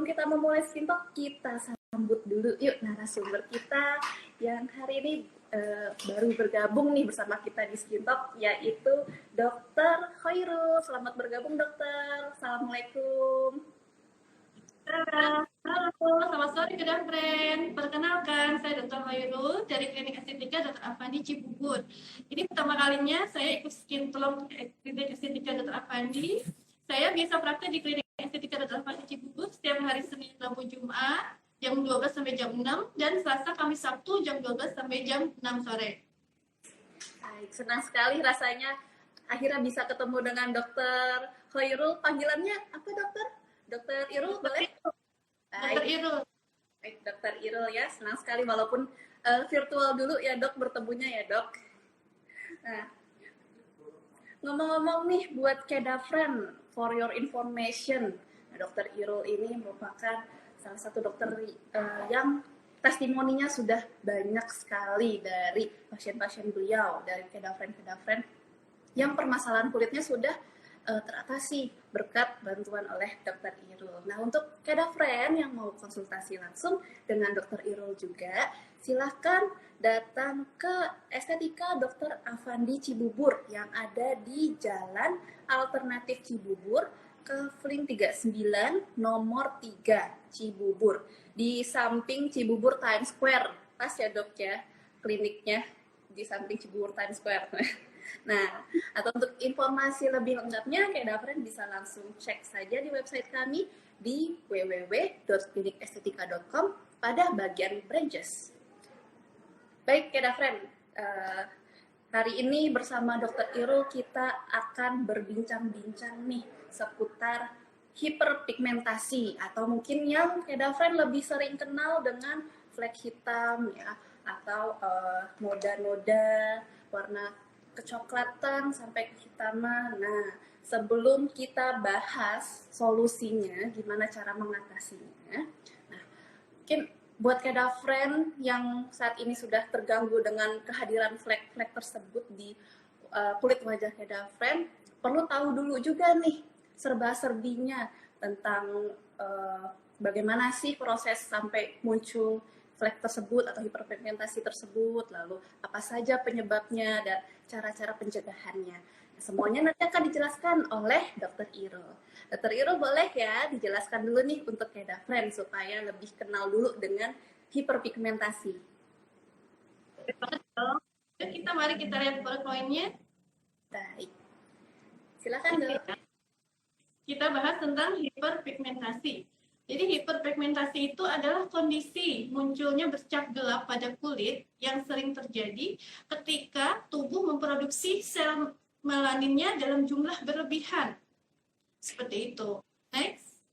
kita memulai Skin Talk, kita sambut dulu yuk narasumber kita yang hari ini baru bergabung nih bersama kita di Skin Talk, yaitu Dr. Khairul. Selamat bergabung, dokter. Assalamualaikum. Halo, selamat sore Kedam Friend. Perkenalkan, saya Dr. Khairul dari Klinik Estetika Dr. Afandi Cibubur. Ini pertama kalinya saya ikut Skin Talk Klinik Estetika Dr. Afandi. Saya biasa praktek di Klinik Estetika Dr. Afandi Cibubur setiap hari Senin, Rabu, Jumat jam 12 sampai jam 6 dan Selasa, Kamis, Sabtu jam 12 sampai jam 6 sore. Baik, senang sekali rasanya akhirnya bisa ketemu dengan Dr. Khairul. Panggilannya apa, dokter? Dokter Irul, boleh? Dokter Irul. Baik, Dokter Irul ya, senang sekali walaupun virtual dulu ya dok, bertemunya ya dok. Nah, ngomong-ngomong nih buat Kedafren, for your information, Dokter Irul ini merupakan salah satu dokter yang testimoninya sudah banyak sekali dari pasien-pasien beliau, dari Kedafren yang permasalahan kulitnya sudah teratasi berkat bantuan oleh Dokter Irul. Nah, untuk Kedafren yang mau konsultasi langsung dengan Dokter Irul juga, silahkan datang ke Estetika Dr. Afandi Cibubur yang ada di Jalan Alternatif Cibubur, Kafling 39, nomor 3, Cibubur. Di samping Cibubur Times Square. Pas ya dok ya, kliniknya di samping Cibubur Times Square. Nah, atau untuk informasi lebih lengkapnya, Kedafren bisa langsung cek saja di website kami di www.klinikestetika.com pada bagian branches. Baik, Kedafren, hari ini bersama Dr. Irul kita akan berbincang-bincang nih seputar hiperpigmentasi atau mungkin yang Kedafren lebih sering kenal dengan flek hitam ya, atau noda-noda warna kecoklatan sampai kehitaman. Nah, sebelum kita bahas solusinya, gimana cara mengatasinya. Nah, mungkin buat Kedafren yang saat ini sudah terganggu dengan kehadiran flek-flek tersebut di kulit wajah Kedafren, perlu tahu dulu juga nih serba-serbinya tentang bagaimana sih proses sampai muncul flek tersebut atau hiperpigmentasi tersebut, lalu apa saja penyebabnya dan cara-cara pencegahannya. Nah, semuanya nanti akan dijelaskan oleh Dr. Irul. Dr. Irul boleh ya dijelaskan dulu nih untuk Kedafren supaya lebih kenal dulu dengan hiperpigmentasi. Mari kita lihat PowerPoint-nya. Baik. Silakan dok. Kita bahas tentang hiperpigmentasi. Jadi hiperpigmentasi itu adalah kondisi munculnya bercak gelap pada kulit yang sering terjadi ketika tubuh memproduksi sel melaninnya dalam jumlah berlebihan. Seperti itu. Next.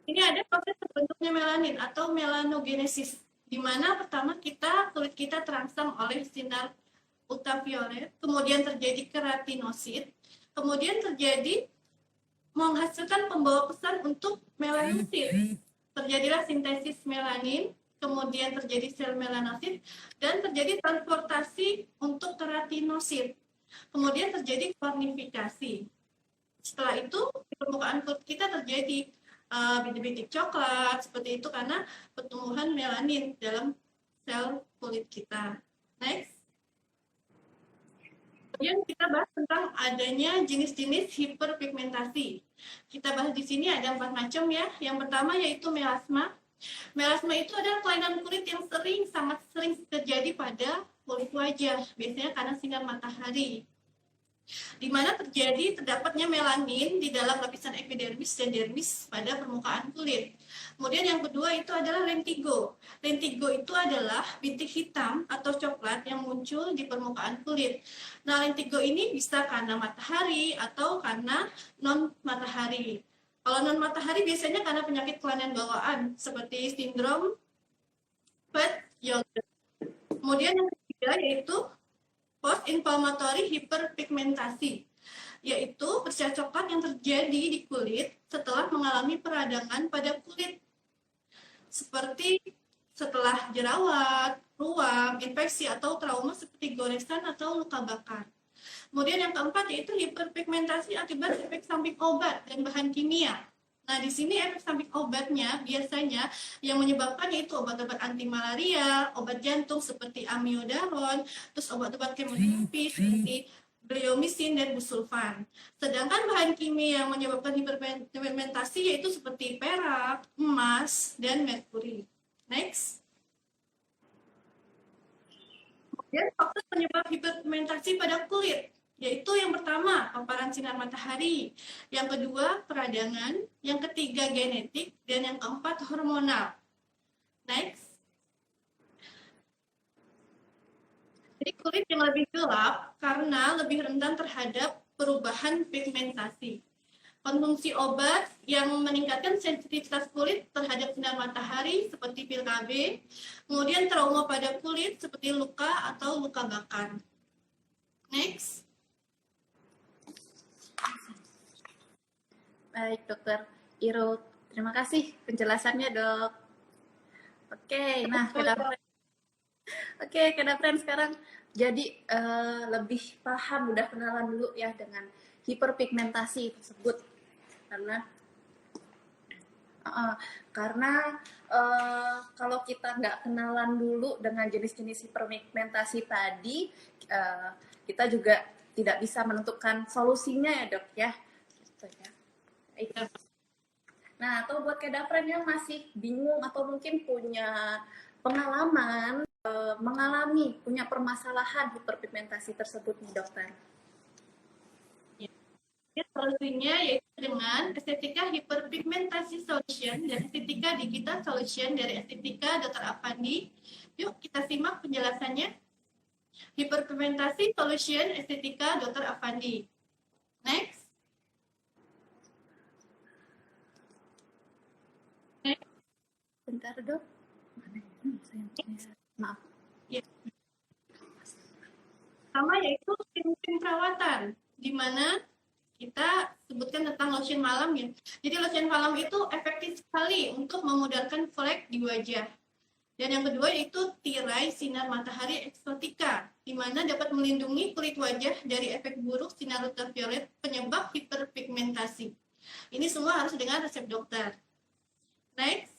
Ini ada proses terbentuknya melanin atau melanogenesis, di mana pertama kulit kita terangsang oleh sinar ultraviolet, kemudian terjadi keratinosit, kemudian terjadi menghasilkan pembawa pesan untuk melanosit. Terjadilah sintesis melanin, kemudian terjadi sel melanosit, dan terjadi transportasi untuk keratinosit. Kemudian terjadi kornifikasi. Setelah itu, di permukaan kulit kita terjadi bintik-bintik coklat, seperti itu karena pertumbuhan melanin dalam sel kulit kita. Next. Kemudian kita bahas tentang adanya jenis-jenis hiperpigmentasi. Kita bahas di sini ada 4 macam ya. Yang pertama yaitu melasma. Melasma itu adalah kelainan kulit yang sangat sering terjadi pada kulit wajah, biasanya karena sinar matahari, di mana terdapatnya melanin di dalam lapisan epidermis dan dermis pada permukaan kulit. Kemudian yang kedua itu adalah lentigo. Lentigo itu adalah bintik hitam atau coklat yang muncul di permukaan kulit. Nah, lentigo ini bisa karena matahari atau karena non-matahari. Kalau non-matahari biasanya karena penyakit kelainan bawaan seperti sindrom Pedt-Yoger. Kemudian yang ketiga yaitu post-inflammatory hiperpigmentasi, yaitu bercak coklat yang terjadi di kulit setelah mengalami peradangan pada kulit, seperti setelah jerawat, ruam, infeksi, atau trauma seperti goresan atau luka bakar. Kemudian yang keempat yaitu hiperpigmentasi akibat efek samping obat dan bahan kimia. Nah, di sini efek samping obatnya biasanya yang menyebabkannya itu obat-obat anti malaria, obat jantung seperti amiodaron, terus obat-obat kemoterapi seperti bleomisin dan busulfan. Sedangkan bahan kimia yang menyebabkan hiperpigmentasi yaitu seperti perak, emas, dan merkuri. Next. Kemudian faktor penyebab hiperpigmentasi pada kulit, yaitu yang pertama paparan sinar matahari, yang kedua peradangan, yang ketiga genetik, dan yang keempat hormonal. Next. Jadi kulit yang lebih gelap karena lebih rentan terhadap perubahan pigmentasi. Konsumsi obat yang meningkatkan sensitivitas kulit terhadap sinar matahari seperti pil KB, kemudian trauma pada kulit seperti luka atau luka bakar. Next. Baik, Dokter Iro. Terima kasih penjelasannya, Dok. Oke, nah Kak Dapren sekarang jadi lebih paham, udah kenalan dulu ya dengan hiperpigmentasi tersebut. Karena kalau kita nggak kenalan dulu dengan jenis-jenis hiperpigmentasi tadi, kita juga tidak bisa menentukan solusinya ya, Dok ya. Gitu ya. Nah, atau buat Kak Dapren yang masih bingung atau mungkin punya pengalaman mengalami punya permasalahan hiperpigmentasi tersebut nih, Dokter. Solusinya yaitu dengan estetika hiperpigmentasi solution dan estetika digital solution dari estetika Dr. Afandi. Yuk kita simak penjelasannya. Hiperpigmentasi solution estetika Dr. Afandi. Next. Bentar, Dok. Maaf. Ya. Sama yaitu tim perawatan, di mana kita sebutkan tentang lotion malam ya. Jadi lotion malam itu efektif sekali untuk memudarkan flek di wajah. Dan yang kedua yaitu tirai sinar matahari eksotika, di mana dapat melindungi kulit wajah dari efek buruk sinar ultraviolet penyebab hiperpigmentasi. Ini semua harus dengan resep dokter. Next.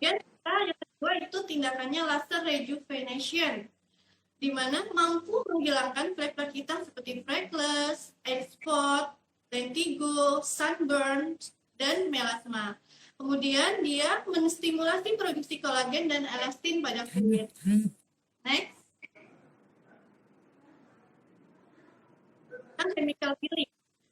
Dan yang kedua itu tindakannya laser rejuvenation, di mana mampu menghilangkan flek-flek hitam seperti freckles, egg spot, lentigo, sunburn, dan melasma. Kemudian dia menstimulasi produksi kolagen dan elastin pada kulit. Next. Chemical peeling.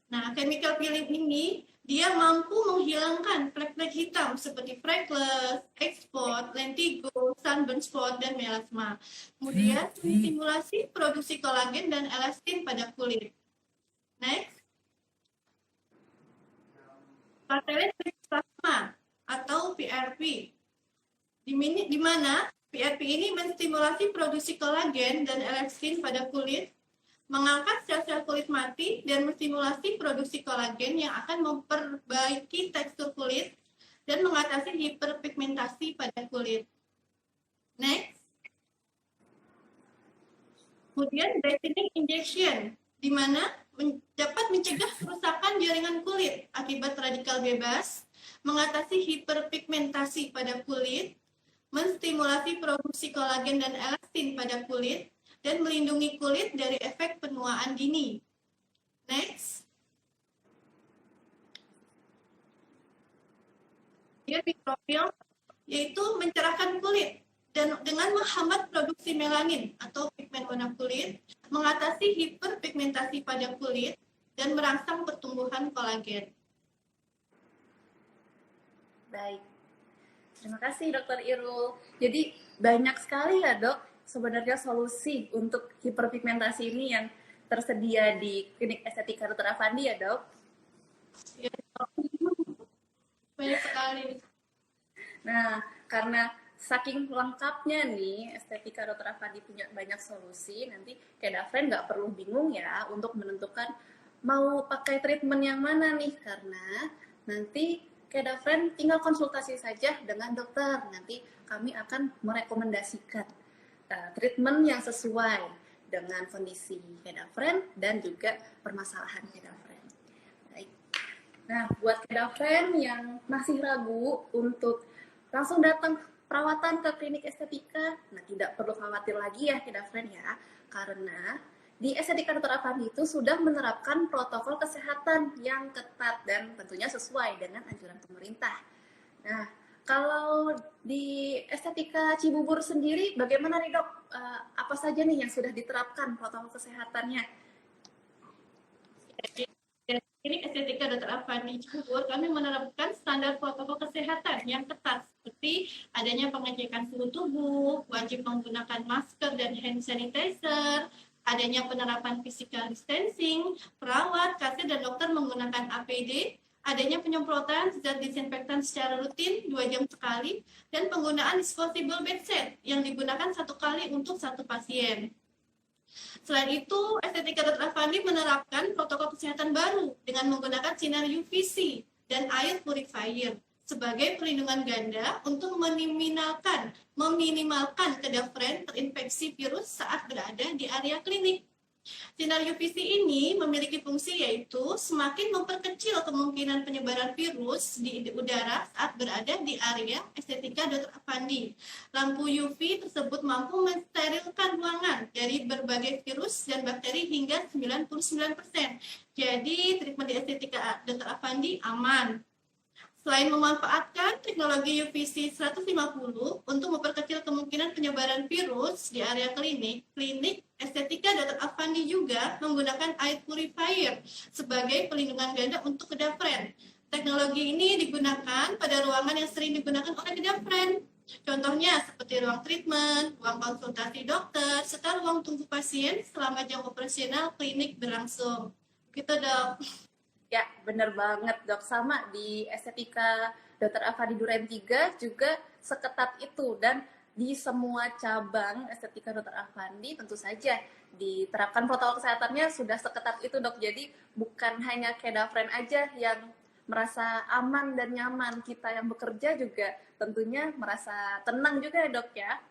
Nah, chemical peeling ini dia mampu menghilangkan flek-flek hitam seperti freckles, egg spot, lentigo, sunburn spot, dan melasma. Kemudian menstimulasi produksi kolagen dan elastin pada kulit. Next. Platelet plasma atau PRP. Di mana PRP ini menstimulasi produksi kolagen dan elastin pada kulit, mengangkat sel-sel kulit mati dan menstimulasi produksi kolagen yang akan memperbaiki tekstur kulit dan mengatasi hiperpigmentasi pada kulit. Next. Kemudian brightening injection, di mana dapat mencegah kerusakan jaringan kulit akibat radikal bebas, mengatasi hiperpigmentasi pada kulit, menstimulasi produksi kolagen dan elastin pada kulit, dan melindungi kulit dari efek penuaan dini. Next. Mikrofilm, yaitu mencerahkan kulit dan dengan menghambat produksi melanin atau pigmen warna kulit, mengatasi hiperpigmentasi pada kulit, dan merangsang pertumbuhan kolagen. Baik. Terima kasih, Dokter Irul. Jadi banyak sekali ya, Dok, sebenarnya solusi untuk hiperpigmentasi ini yang tersedia di klinik estetika Dr. Afandi ya, Dok? Ya, banyak sekali. Nah, karena saking lengkapnya nih estetika Dr. Afandi punya banyak solusi, nanti Kak Dapren nggak perlu bingung ya untuk menentukan mau pakai treatment yang mana nih, karena nanti Kak Dapren tinggal konsultasi saja dengan dokter. Nanti kami akan merekomendasikan treatment yang sesuai dengan kondisi Kak Dapren dan juga permasalahan Kak Dapren. Baik. Nah, buat Kedafren yang masih ragu untuk langsung datang perawatan ke klinik estetika, nah tidak perlu khawatir lagi ya Kedafren ya, karena di Estetika Dr. Afandi itu sudah menerapkan protokol kesehatan yang ketat dan tentunya sesuai dengan anjuran pemerintah. Nah, kalau di Estetika Cibubur sendiri, bagaimana nih dok? Apa saja nih yang sudah diterapkan protokol kesehatannya? Ini Estetika Dr. Afandi Cibubur, kami menerapkan standar protokol kesehatan yang ketat seperti adanya pengecekan suhu tubuh, wajib menggunakan masker dan hand sanitizer, adanya penerapan physical distancing, perawat, kasir, dan dokter menggunakan APD, adanya penyemprotan zat disinfektan secara rutin 2 jam sekali, dan penggunaan disposable bedsheet yang digunakan 1 kali untuk 1 pasien. Selain itu, Estetika Dr. Afandi menerapkan protokol kesehatan baru dengan menggunakan sinar UVC dan air purifier sebagai perlindungan ganda untuk meminimalkan Kedafren terinfeksi virus saat berada di area klinik. Sinar UVC ini memiliki fungsi yaitu semakin memperkecil kemungkinan penyebaran virus di udara saat berada di area Estetika Dr. Afandi. Lampu UV tersebut mampu mensterilkan ruangan dari berbagai virus dan bakteri hingga 99%. Jadi, treatment di Estetika Dr. Afandi aman. Selain memanfaatkan teknologi UVC 150 untuk memperkecil kemungkinan penyebaran virus di area klinik, klinik Estetika Dr. Afandi juga menggunakan air purifier sebagai pelindungan ganda untuk Kedafren. Teknologi ini digunakan pada ruangan yang sering digunakan oleh Kedafren. Contohnya seperti ruang treatment, ruang konsultasi dokter, serta ruang tunggu pasien selama jam operasional klinik berlangsung. Gitu dok. Ya, bener banget dok. Sama di Estetika Dr. Afandi Duren 3 juga seketat itu. Dan di semua cabang Estetika Dr. Afandi tentu saja diterapkan protokol kesehatannya sudah seketat itu dok. Jadi bukan hanya Kedafren aja yang merasa aman dan nyaman. Kita yang bekerja juga tentunya merasa tenang juga ya dok ya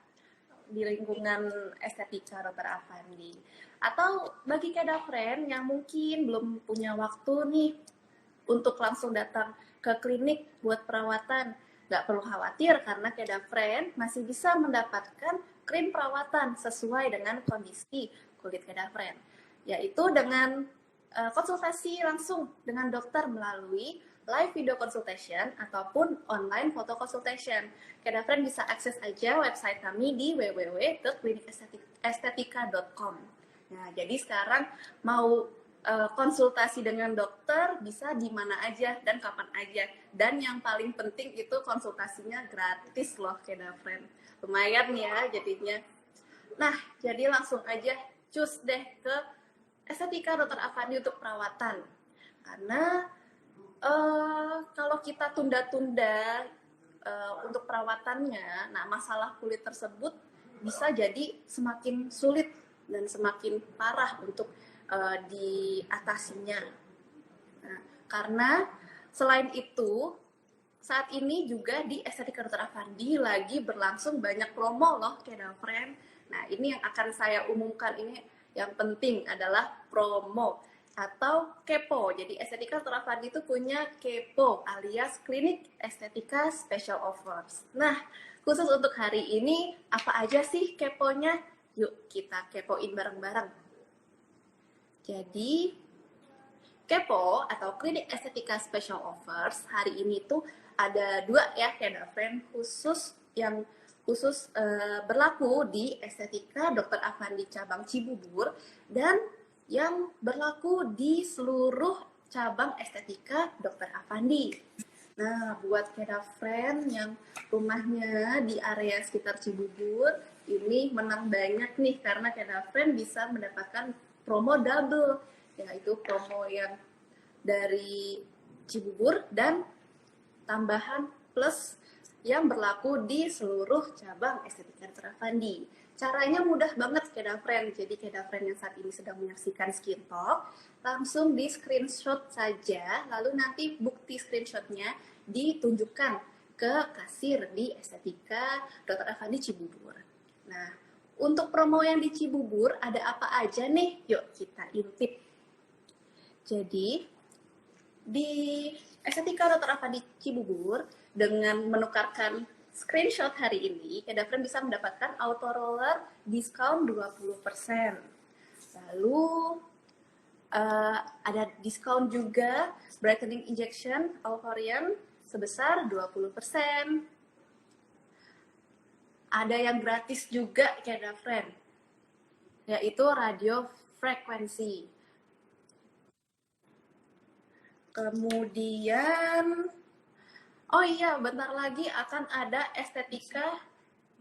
di lingkungan Estetika Dr. Afandi. Atau bagi Kedafren yang mungkin belum punya waktu nih untuk langsung datang ke klinik buat perawatan, nggak perlu khawatir karena Kedafren masih bisa mendapatkan krim perawatan sesuai dengan kondisi kulit Kedafren, yaitu dengan konsultasi langsung dengan dokter melalui live video consultation ataupun online photo consultation. Kedafren bisa akses aja website kami di www.klinikestetika.com. Nah, jadi sekarang mau konsultasi dengan dokter bisa di mana aja dan kapan aja. Dan yang paling penting itu konsultasinya gratis loh Kedafren. Lumayan ya jadinya. Nah, jadi langsung aja cus deh ke Estetika Dr. Afandi untuk perawatan. Karena kalau kita tunda-tunda untuk perawatannya, nah masalah kulit tersebut bisa jadi semakin sulit dan semakin parah untuk diatasinya. Nah, karena selain itu, saat ini juga di Estetika Dr. Afandi lagi berlangsung banyak promo loh, Kedafren. Nah, ini yang akan saya umumkan ini yang penting adalah promo atau kepo. Jadi Estetika Dr. Afandi itu punya kepo alias klinik estetika special offers. Nah, khusus untuk hari ini apa aja sih keponya? Yuk kita kepoin bareng-bareng. Jadi kepo atau klinik estetika special offers hari ini tuh ada 2 ya Kedafren khusus yang khusus berlaku di Estetika Dr. Afandi cabang Cibubur dan yang berlaku di seluruh cabang Estetika Dr. Afandi. Nah, buat Kedafren yang rumahnya di area sekitar Cibubur, ini menang banyak nih karena Kedafren bisa mendapatkan promo double, yaitu promo yang dari Cibubur dan tambahan plus yang berlaku di seluruh cabang Estetika Dr. Afandi. Caranya mudah banget Kedafren. Jadi Kedafren yang saat ini sedang menyaksikan Skin Talk, langsung di screenshot saja, lalu nanti bukti screenshotnya ditunjukkan ke kasir di Estetika Dr. Afandi Cibubur. Nah, untuk promo yang di Cibubur ada apa aja nih? Yuk kita intip. Jadi di Estetika Dr. Avandi Cibubur dengan menukarkan screenshot hari ini, Keda Friend bisa mendapatkan auto roller diskon 20%. Lalu ada diskon juga brightening injection Alvarian sebesar 20%. Ada yang gratis juga Keda Friend, yaitu radio frekuensi. Kemudian, oh iya, bentar lagi akan ada estetika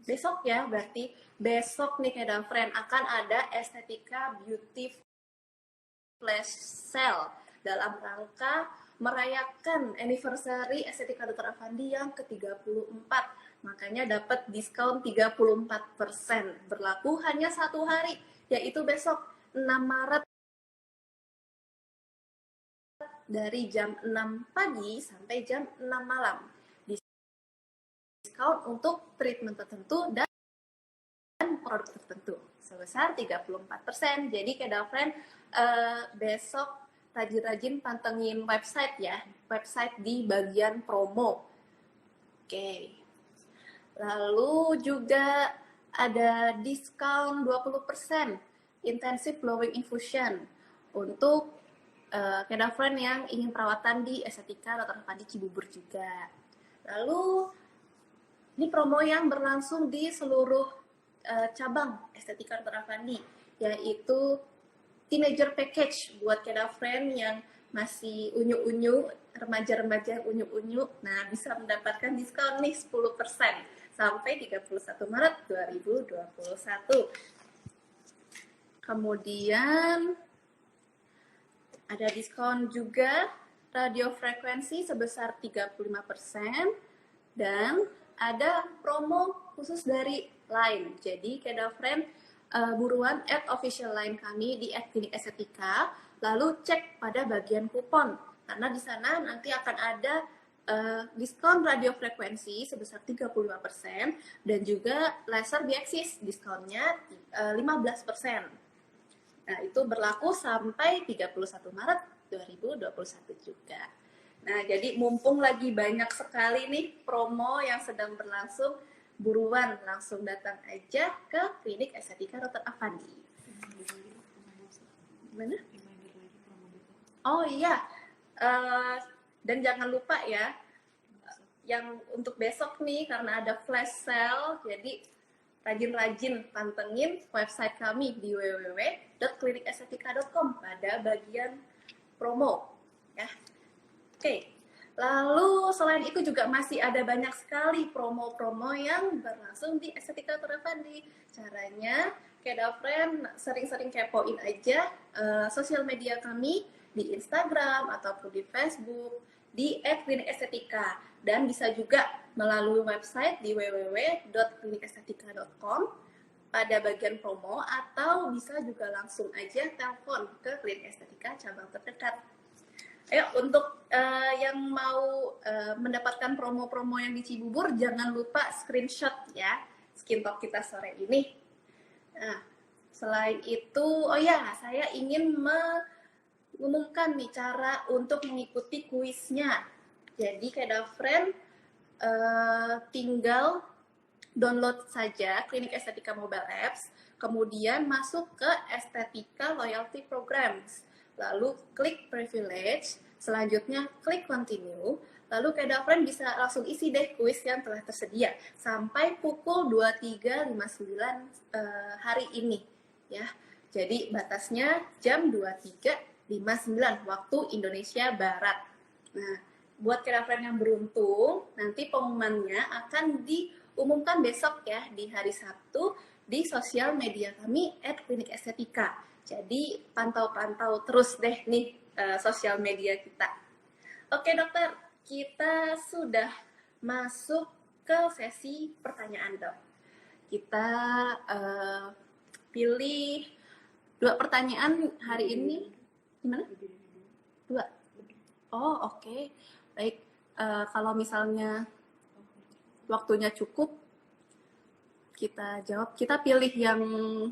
besok ya, berarti besok nih Keda Friend akan ada estetika beauty flash sale dalam rangka merayakan anniversary Estetika Dr. Avandi yang ke-34. Makanya dapat diskon 34%. Berlaku hanya 1 hari, yaitu besok 6 Maret dari jam 6 pagi sampai jam 6 malam. Diskon untuk treatment tertentu dan produk tertentu sebesar 34%. Jadi Keda Friend besok rajin-rajin pantengin website ya, website di bagian promo. Oke. Lalu juga ada diskon 20% intensive glowing infusion untuk Keda Friend yang ingin perawatan di Estetika Dr. Avandi Cibubur juga. Lalu ini promo yang berlangsung di seluruh cabang Estetika Dr. Avandi, yaitu teenager package buat Keda Friend yang masih unyu-unyu, remaja-remaja unyu-unyu. Nah, bisa mendapatkan diskon nih 10% sampai 31 Maret 2021. Kemudian ada diskon juga radio frekuensi sebesar 35% dan ada promo khusus dari Line. Jadi Keda Friend buruan add official line kami di @klinik estetika, lalu cek pada bagian kupon karena di sana nanti akan ada diskon radio frekuensi sebesar 35% dan juga laser biaksis diskonnya 15%. Nah, itu berlaku sampai 31 Maret 2021 juga. Nah, jadi mumpung lagi banyak sekali nih promo yang sedang berlangsung, buruan langsung datang aja ke klinik Estetika Dr. Avandi. Gimana? Oh iya, dan jangan lupa ya, yang untuk besok nih karena ada flash sale, jadi rajin-rajin pantengin website kami di www.klinikestetika.com pada bagian promo. Ya. Oke. Lalu selain itu juga masih ada banyak sekali promo-promo yang berlangsung di Estetika Dr. Avandi. Caranya, Keda Friend sering-sering kepoin aja sosial media kami di Instagram ataupun di Facebook di @klinikestetika dan bisa juga melalui website di www.klinikestetika.com pada bagian promo atau bisa juga langsung aja telepon ke klinik estetika cabang terdekat. Ayo untuk yang mau mendapatkan promo-promo yang di Cibubur, jangan lupa screenshot ya Skin Talk kita sore ini. Nah, selain itu, oh ya, saya ingin mengumumkan nih cara untuk mengikuti kuisnya. Jadi Keda Friend tinggal download saja Klinik Estetika Mobile Apps, kemudian masuk ke Estetika Loyalty Programs. Lalu klik privilege, selanjutnya klik continue, lalu Keda Friend bisa langsung isi deh kuis yang telah tersedia sampai pukul 23.59 hari ini ya. Jadi batasnya jam 23.59 waktu Indonesia Barat. Nah, buat Keda Friend yang beruntung, nanti pengumumannya akan diumumkan besok ya di hari Sabtu di sosial media kami @klinikestetika. Jadi pantau-pantau terus deh nih sosial media kita. Oke dokter, kita sudah masuk ke sesi pertanyaan dok. Kita pilih 2 pertanyaan hari ini. Gimana? 2? Oh oke. Baik, kalau misalnya waktunya cukup, kita jawab. Kita pilih yang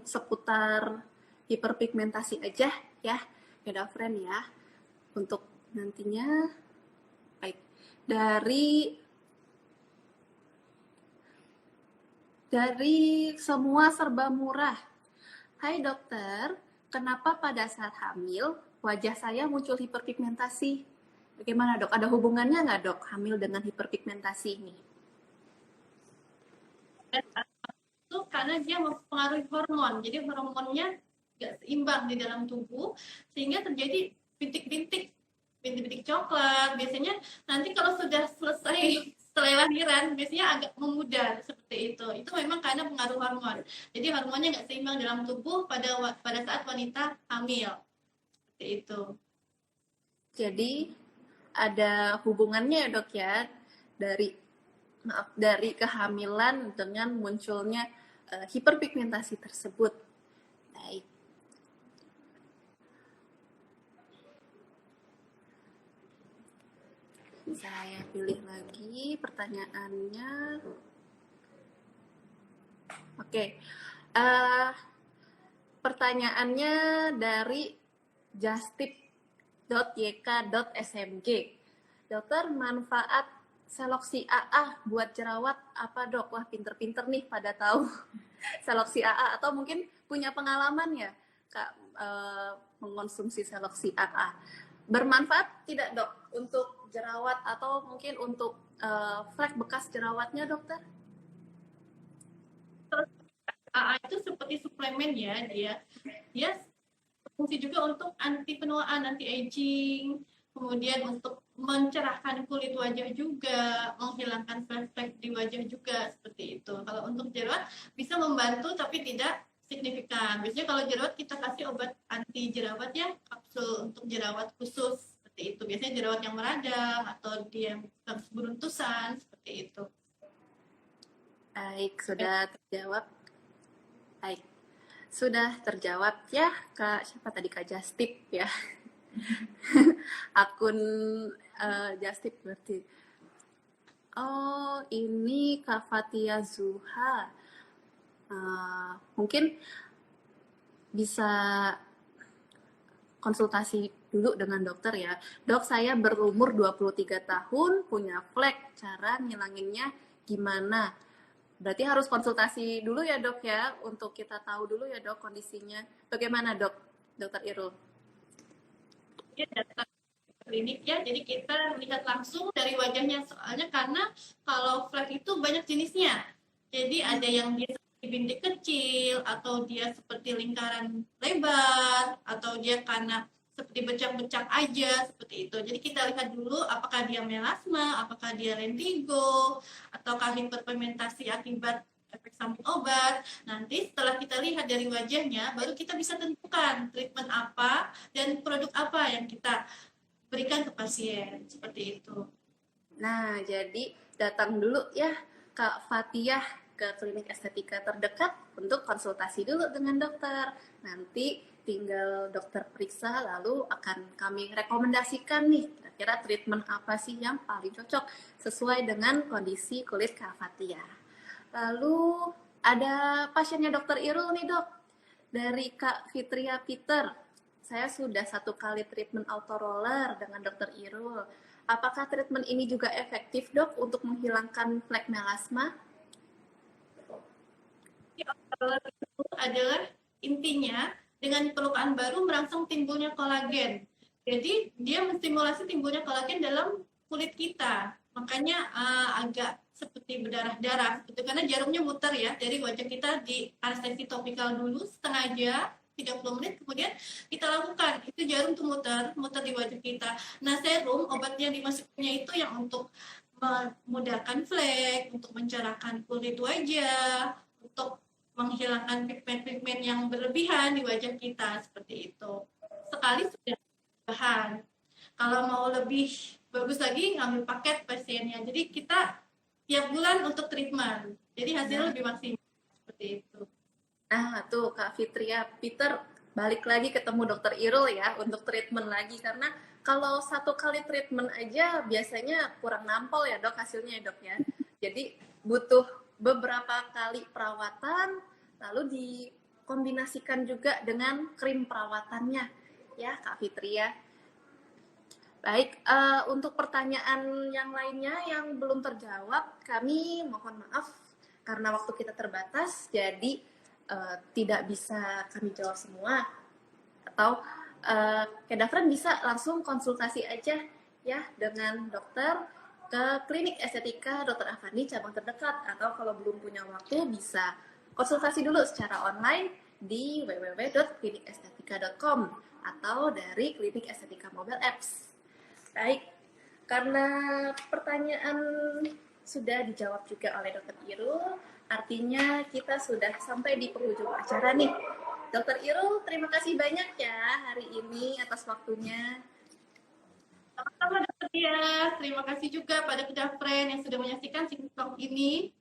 seputar hiperpigmentasi aja ya, Keda Friend ya, untuk nantinya. Baik, dari semua serba murah. Hai dokter, kenapa pada saat hamil wajah saya muncul hiperpigmentasi? Bagaimana dok? Ada hubungannya nggak dok hamil dengan hiperpigmentasi ini? Itu karena dia mempengaruhi hormon, jadi hormonnya nggak seimbang di dalam tubuh sehingga terjadi bintik-bintik coklat. Biasanya nanti kalau sudah selesai setelah lahiran biasanya agak memudar seperti itu memang karena pengaruh hormon, jadi hormonnya nggak seimbang dalam tubuh pada saat wanita hamil seperti itu. Jadi ada hubungannya ya dok ya dari kehamilan dengan munculnya hiperpigmentasi tersebut. Baik. Saya pilih lagi pertanyaannya. Oke. Pertanyaannya dari justip.yk.smg. Dokter, manfaat Seloxi AA buat jerawat apa dok? Wah, pinter-pinter nih pada tahu Seloxi AA, atau mungkin punya pengalaman ya Kak mengkonsumsi Seloxi AA. Bermanfaat tidak dok untuk jerawat atau mungkin untuk flek bekas jerawatnya dokter? AA itu seperti suplemen ya, dia fungsi juga untuk anti penuaan, anti aging, kemudian untuk mencerahkan kulit wajah juga, menghilangkan flek-flek di wajah juga seperti itu. Kalau untuk jerawat bisa membantu tapi tidak signifikan. Biasanya kalau jerawat kita kasih obat anti jerawat ya, kapsul untuk jerawat khusus seperti itu. Biasanya jerawat yang meradang atau dia harus beruntusan seperti itu. Baik, sudah terjawab. Baik, sudah terjawab ya Kak, siapa tadi Kak Justip ya. Akun Justip berarti. Oh, ini Kak Fatia Zuha. Mungkin bisa konsultasi dulu dengan dokter ya. Dok, saya berumur 23 tahun, punya flek, cara ngilanginnya gimana? Berarti harus konsultasi dulu ya dok ya, untuk kita tahu dulu ya dok kondisinya. Bagaimana dok, dokter Irul? Ya, datang klinik ya, jadi kita lihat langsung dari wajahnya, soalnya karena kalau flek itu banyak jenisnya, jadi ada yang dia seperti bintik kecil, atau dia seperti lingkaran lebar, atau dia karena seperti becak-becak aja seperti itu. Jadi kita lihat dulu apakah dia melasma, apakah dia lentigo, ataukah hiperpigmentasi akibat efek samping obat. Nanti setelah kita lihat dari wajahnya, baru kita bisa tentukan treatment apa dan produk apa yang kita berikan ke pasien seperti itu. Nah, jadi datang dulu ya Kak Fatiah ke klinik estetika terdekat untuk konsultasi dulu dengan dokter. Nanti tinggal dokter periksa, lalu akan kami rekomendasikan nih kira-kira treatment apa sih yang paling cocok sesuai dengan kondisi kulit Kak Fatiah. Lalu ada pasiennya dokter Irul nih dok, dari Kak Fitria Peter. Saya sudah 1 kali treatment auto roller dengan dokter Irul. Apakah treatment ini juga efektif dok untuk menghilangkan flek melasma? Itu adalah intinya dengan perlukaan baru merangsang timbulnya kolagen. Jadi dia menstimulasi timbulnya kolagen dalam kulit kita. Makanya agak seperti berdarah-darah gitu, karena jarumnya muter ya dari wajah kita, di anestesi topikal dulu setengah jam 30 menit, kemudian kita lakukan itu jarum tuh muter di wajah kita. Nah, serum obat yang dimasukkannya itu yang untuk memudahkan flek, untuk mencerahkan kulit wajah, untuk menghilangkan pigmen-pigmen yang berlebihan di wajah kita seperti itu. Sekali sudah bahan. Kalau mau lebih bagus lagi, ngambil paket pasiennya. Jadi kita tiap bulan untuk treatment. Jadi hasilnya lebih maksimal seperti itu. Nah, tuh Kak Fitria Peter balik lagi ketemu dokter Irul ya untuk treatment lagi, karena kalau 1 kali treatment aja biasanya kurang nampol ya dok hasilnya ya dok ya. Jadi butuh beberapa kali perawatan, lalu dikombinasikan juga dengan krim perawatannya ya Kak Fitria. Baik, untuk pertanyaan yang lainnya yang belum terjawab, kami mohon maaf karena waktu kita terbatas, jadi tidak bisa kami jawab semua. Atau Kedafren bisa langsung konsultasi aja ya dengan dokter ke klinik estetika Dr. Afandi cabang terdekat, atau kalau belum punya waktu bisa konsultasi dulu secara online di www.klinikestetika.com atau dari klinik estetika mobile apps. Baik, karena pertanyaan sudah dijawab juga oleh Dr. Irul, artinya kita sudah sampai di penghujung acara nih. Dr. Irul, terima kasih banyak ya hari ini atas waktunya. Sama-sama Dr. Dias, terima kasih juga pada Kedafren yang sudah menyaksikan Skin Talk ini.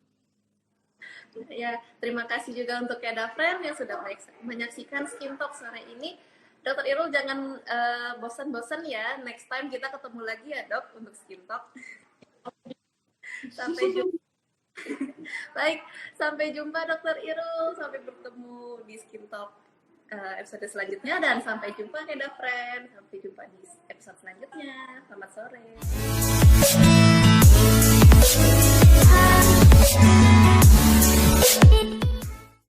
Ya, terima kasih juga untuk Kedafren yang sudah menyaksikan Skin Talk sore ini. Dr. Irul jangan bosan-bosan ya. Next time kita ketemu lagi ya dok untuk Skin Talk. Sampai jumpa. Baik, sampai jumpa Dr. Irul. Sampai bertemu di Skin Talk episode selanjutnya, dan sampai jumpa Kedafren. Sampai jumpa di episode selanjutnya. Selamat sore.